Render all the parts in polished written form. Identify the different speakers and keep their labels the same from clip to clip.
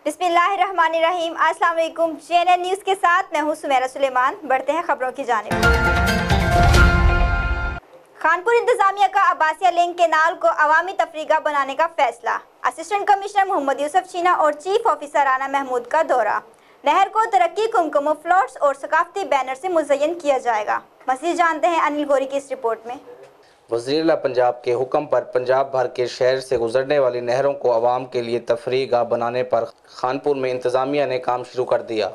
Speaker 1: बिस्मिल्लाहिर्रहमानिर्रहीम। अस्सलाम वालेकुम। JNN न्यूज़ के साथ मैं हूं सुमेरा सुलेमान। बढ़ते हैं खबरों की जानिब। खानपुर इंतजामिया का अब्बासिया लिंक केनाल को अवामी तफरीगा बनाने का फैसला। असिस्टेंट कमिश्नर मोहम्मद यूसुफ चीना और चीफ ऑफिसर राना महमूद का दौरा। नहर को तरक्की कुमकुम फ्लोट्स और सकाफती बैनर से मुज़य्यन किया जाएगा। मज़ीद जानते हैं अनिल गौरी की इस रिपोर्ट में।
Speaker 2: वज़ीर-ए-आला पंजाब के हुक्म पर पंजाब भर के शहर से गुजरने वाली नहरों को आवाम के लिए तफरीगाह बनाने पर खानपुर में इंतज़ामिया ने काम शुरू कर दिया।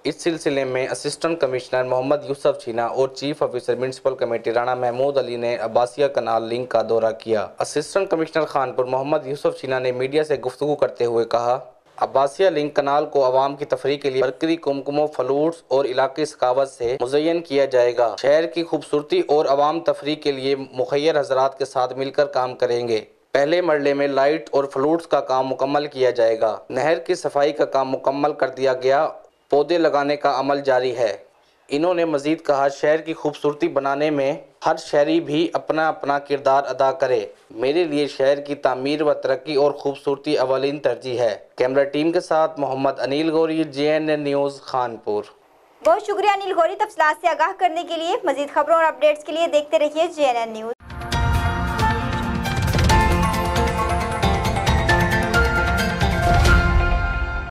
Speaker 2: इस सिलसिले में असिस्टेंट कमिश्नर मोहम्मद यूसुफ चीना और chief officer municipal committee Rana Mahmood Ali ने अब्बासिया कनाल लिंक का दौरा किया। असिस्टेंट कमिश्नर खानपुर मोहम्मद यूसुफ चीना ने मीडिया से गुफ्तगू करते हुए कहा, अब्बासिया लिंक कनाल को आवाम की तफरीह के लिए बरकरी कुमकुमों फलूट्स और इलाकी सकावत से मुज़य्यन किया जाएगा। शहर की खूबसूरती और आवाम तफरीह के लिए मुखय्यर हजरात के साथ मिलकर काम करेंगे। पहले मरले में लाइट और फ्लूट्स का काम मुकम्मल किया जाएगा। नहर की सफाई का काम मुकम्मल कर दिया गया। पौधे लगाने का अमल जारी है। इन्होंने मजीद कहा, शहर की खूबसूरती बनाने में हर शहरी भी अपना अपना किरदार अदा करे। मेरे लिए शहर की तामीर व तरक्की और खूबसूरती अवलीन तरजीह है। कैमरा टीम के साथ मोहम्मद अनिल गौरी, JNN न्यूज़ खानपुर।
Speaker 1: बहुत शुक्रिया अनिल गौरी। तफसीलात से आगाह करने के लिए। मजीद खबरों और अपडेट्स के लिए देखते रहिए JNN न्यूज़।